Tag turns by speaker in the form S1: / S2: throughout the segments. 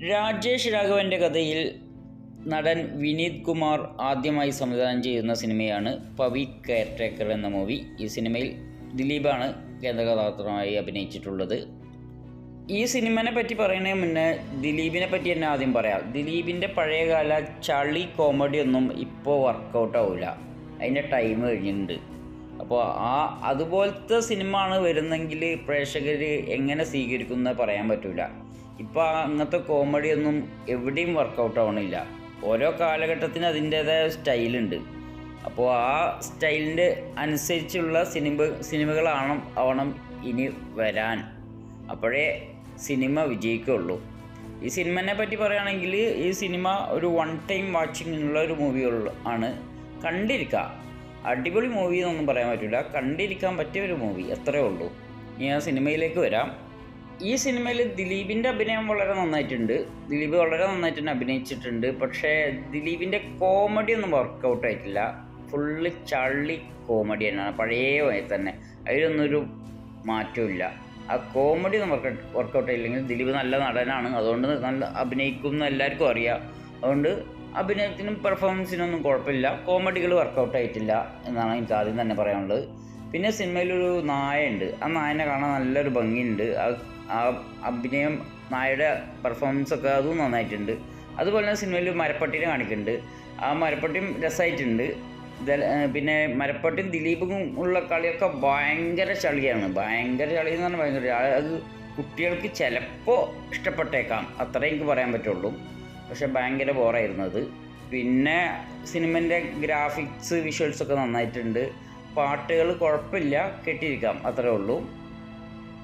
S1: രാജേഷ് രാഘവൻ്റെ കഥയിൽ നടൻ വിനീത് കുമാർ ആദ്യമായി സംവിധാനം ചെയ്യുന്ന സിനിമയാണ് പവി കെയർടേക്കർ എന്ന മൂവി. ഈ സിനിമയിൽ ദിലീപാണ് കേന്ദ്രകഥാപാത്രമായി അഭിനയിച്ചിട്ടുള്ളത്. ഈ സിനിമനെ പറ്റി പറയുന്നതിന് മുന്നേ ദിലീപിനെ പറ്റി തന്നെ ആദ്യം പറയാം. ദിലീപിൻ്റെ പഴയകാല ചളി കോമഡി ഒന്നും ഇപ്പോൾ വർക്കൗട്ട് ആവില്ല, അതിൻ്റെ ടൈം കഴിഞ്ഞിട്ടുണ്ട്. അപ്പോൾ അതുപോലത്തെ സിനിമ ആണ് വരുന്നെങ്കിൽ പ്രേക്ഷകർ എങ്ങനെ സ്വീകരിക്കുന്നത് പറയാൻ പറ്റില്ല. ഇപ്പോൾ അങ്ങനത്തെ കോമഡിയൊന്നും എവിടെയും വർക്കൗട്ട് ആവണില്ല. ഓരോ കാലഘട്ടത്തിന് അതിൻ്റേതായ സ്റ്റൈലുണ്ട്. അപ്പോൾ ആ സ്റ്റൈലിൻ്റെ അനുസരിച്ചുള്ള സിനിമകളാവണം ഇനി വരാൻ. അപ്പോഴേ സിനിമ വിജയിക്കുള്ളൂ. ഈ സിനിമനെ പറ്റി പറയുകയാണെങ്കിൽ ഈ സിനിമ ഒരു വൺ ടൈം വാച്ചിങ്ങിനുള്ള ഒരു മൂവി ആണ്. കണ്ടിരിക്കുക, അടിപൊളി മൂവി എന്നൊന്നും പറയാൻ പറ്റില്ല, കണ്ടിരിക്കാൻ പറ്റിയ ഒരു മൂവി, അത്രയേ ഉള്ളൂ. ഇനി ആ സിനിമയിലേക്ക് വരാം. ഈ സിനിമയിൽ ദിലീപിൻ്റെ അഭിനയം വളരെ നന്നായിട്ടുണ്ട്. ദിലീപ് വളരെ നന്നായിട്ട് തന്നെ അഭിനയിച്ചിട്ടുണ്ട്. പക്ഷേ ദിലീപിൻ്റെ കോമഡി ഒന്നും വർക്കൗട്ട് ആയിട്ടില്ല. ഫുള്ള് ചള്ളി കോമഡി തന്നെയാണ്, പഴയ പോലെ തന്നെ. അതിലൊന്നൊരു മാറ്റമില്ല. ആ കോമഡി ഒന്നും വർക്കൗട്ട് ആയില്ലെങ്കിൽ ദിലീപ് നല്ല നടനാണ്, അതുകൊണ്ട് നല്ല അഭിനയിക്കുമെന്ന് എല്ലാവർക്കും അറിയാം. അതുകൊണ്ട് അഭിനയത്തിനും പെർഫോമൻസിനൊന്നും കുഴപ്പമില്ല. കോമഡികൾ വർക്കൗട്ട് ആയിട്ടില്ല എന്നാണ് എനിക്ക് ആദ്യം തന്നെ പറയാനുള്ളത്. പിന്നെ സിനിമയിലൊരു നായയുണ്ട്. ആ നായനെ കാണാൻ നല്ലൊരു ഭംഗിയുണ്ട്. ആ അഭിനയം, നായയുടെ പെർഫോമൻസൊക്കെ അതും നന്നായിട്ടുണ്ട്. അതുപോലെ തന്നെ സിനിമയിൽ മരപ്പട്ടീനെ കാണിക്കുന്നുണ്ട്. ആ മരപ്പട്ടിയും രസമായിട്ടുണ്ട്. പിന്നെ മരപ്പട്ടിയും ദിലീപും ഉള്ള കളിയൊക്കെ ഭയങ്കര ചളിയാണ്. ഭയങ്കര ചളി എന്ന് പറഞ്ഞാൽ ഭയങ്കര, അത് കുട്ടികൾക്ക് ചിലപ്പോൾ ഇഷ്ടപ്പെട്ടേക്കാം, അത്രേ എനിക്ക് പറയാൻ പറ്റുള്ളൂ. പക്ഷെ ഭയങ്കര ബോറായിരുന്നത്. പിന്നെ സിനിമൻ്റെ ഗ്രാഫിക്സ്, വിഷ്വൽസൊക്കെ നന്നായിട്ടുണ്ട്. പാട്ടുകൾ കുഴപ്പമില്ല, കേട്ടിരിക്കാം, അത്രേ ഉള്ളൂ.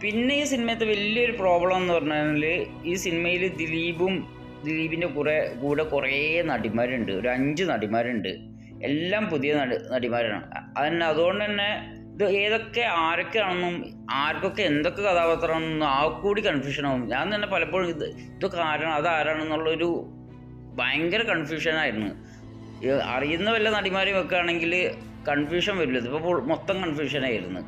S1: പിന്നെ ഈ സിനിമയത്തെ വലിയൊരു പ്രോബ്ലം എന്ന് പറഞ്ഞാൽ ഈ സിനിമയിൽ ദിലീപിൻ്റെ കൂടെ കുറേ നടിമാരുണ്ട്. ഒരു 5 നടിമാരുണ്ട്. എല്ലാം പുതിയ നടിമാരാണ്. അതുകൊണ്ട് തന്നെ ഇത് ആരൊക്കെയാണെന്നും ആർക്കൊക്കെ എന്തൊക്കെ കഥാപാത്രമാണെന്നും കൂടി കൺഫ്യൂഷനാവും. ഞാൻ തന്നെ പലപ്പോഴും ഇതൊക്കെ അതാരാണെന്നുള്ളൊരു ഭയങ്കര കൺഫ്യൂഷനായിരുന്നു. അറിയുന്ന വല്ല നടിമാരെയും വെക്കുകയാണെങ്കിൽ കൺഫ്യൂഷൻ വരില്ല. ഇതിപ്പോൾ മൊത്തം കൺഫ്യൂഷനായിരുന്നു.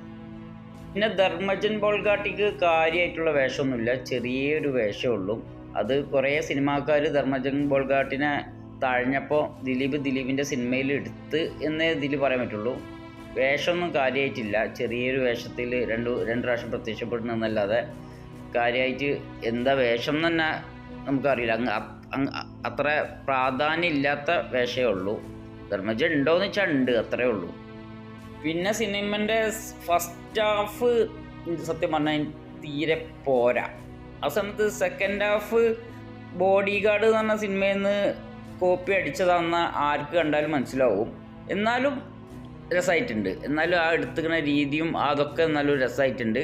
S1: പിന്നെ ധർമ്മജൻ ബോൾഗാട്ടിക്ക് കാര്യമായിട്ടുള്ള വേഷമൊന്നുമില്ല, ചെറിയൊരു വേഷമുള്ളൂ. അത് കുറേ സിനിമാക്കാർ ധർമ്മജൻ ബോൾഗാട്ടിനെ തഴഞ്ഞപ്പോൾ ദിലീപിൻ്റെ സിനിമയിൽ എടുത്ത് എന്നേ ഇതിൽ പറയാൻ പറ്റുള്ളൂ. വേഷമൊന്നും കാര്യമായിട്ടില്ല, ചെറിയൊരു വേഷത്തിൽ രണ്ട് പ്രാവശ്യം പ്രത്യക്ഷപ്പെടുന്നതല്ലാതെ കാര്യമായിട്ട് എന്താ വേഷം തന്നെ നമുക്കറിയില്ല. അത്ര പ്രാധാന്യം ഇല്ലാത്ത വേഷമേ ഉള്ളൂ. ധർമ്മജൻ ഉണ്ടോയെന്ന് വെച്ചാൽ ഉണ്ട്, അത്രയേ ഉള്ളൂ. പിന്നെ സിനിമൻ്റെ ഫസ്റ്റ് ഹാഫ് സത്യം പറഞ്ഞാൽ തീരെ പോരാ. ആ സമയത്ത് സെക്കൻഡ് ഹാഫ് ബോഡി ഗാർഡ് എന്ന് പറഞ്ഞ സിനിമയിൽ നിന്ന് കോപ്പി അടിച്ചതാണെന്ന് ആർക്ക് കണ്ടാലും മനസ്സിലാവും. എന്നാലും രസമായിട്ടുണ്ട്. എന്നാലും ആ എടുത്തുക്കുന്ന രീതിയും അതൊക്കെ നല്ലൊരു രസമായിട്ടുണ്ട്.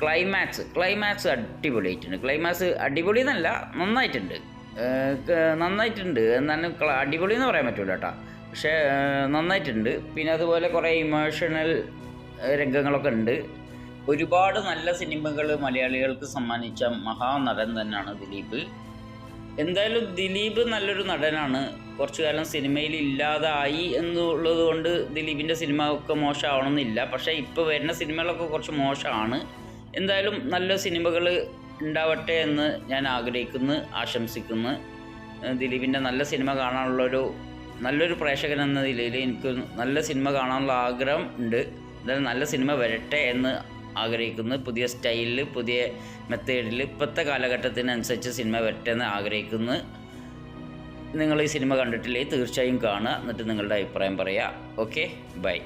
S1: ക്ലൈമാക്സ് അടിപൊളിയായിട്ടുണ്ട്. ക്ലൈമാക്സ് അടിപൊളി എന്നല്ല, നന്നായിട്ടുണ്ട്. എന്നാലും അടിപൊളി എന്ന് പറയാൻ പറ്റില്ല കേട്ടോ, പക്ഷേ നന്നായിട്ടുണ്ട്. പിന്നെ അതുപോലെ കുറേ ഇമോഷണൽ രംഗങ്ങളൊക്കെ ഉണ്ട്. ഒരുപാട് നല്ല സിനിമകൾ മലയാളികൾക്ക് സമ്മാനിച്ച മഹാനടൻ തന്നെയാണ് ദിലീപ്. എന്തായാലും ദിലീപ് നല്ലൊരു നടനാണ്. കുറച്ചു കാലം സിനിമയിൽ ഇല്ലാതായി എന്നുള്ളത് കൊണ്ട് ദിലീപിൻ്റെ സിനിമ ഒക്കെ മോശമാവണമെന്നില്ല. പക്ഷേ ഇപ്പോൾ വരുന്ന സിനിമകളൊക്കെ കുറച്ച് മോശമാണ്. എന്തായാലും നല്ല സിനിമകൾ ഉണ്ടാവട്ടെ എന്ന് ഞാൻ ആശംസിക്കുന്നു. ദിലീപിൻ്റെ നല്ല സിനിമ കാണാനുള്ളൊരു നല്ലൊരു പ്രേക്ഷകൻ എന്ന നിലയിൽ എനിക്ക് നല്ല സിനിമ കാണാനുള്ള ആഗ്രഹം ഉണ്ട്. എന്തായാലും നല്ല സിനിമ വരട്ടെ എന്ന് ആഗ്രഹിക്കുന്നു. പുതിയ സ്റ്റൈലിൽ, പുതിയ മെത്തേഡിൽ, ഇപ്പോഴത്തെ കാലഘട്ടത്തിനനുസരിച്ച് സിനിമ വരട്ടെ എന്ന് ആഗ്രഹിക്കുന്നു. നിങ്ങൾ ഈ സിനിമ കണ്ടിട്ടില്ലെങ്കിൽ തീർച്ചയായും കാണുക, എന്നിട്ട് നിങ്ങളുടെ അഭിപ്രായം പറയുക. Okay, by.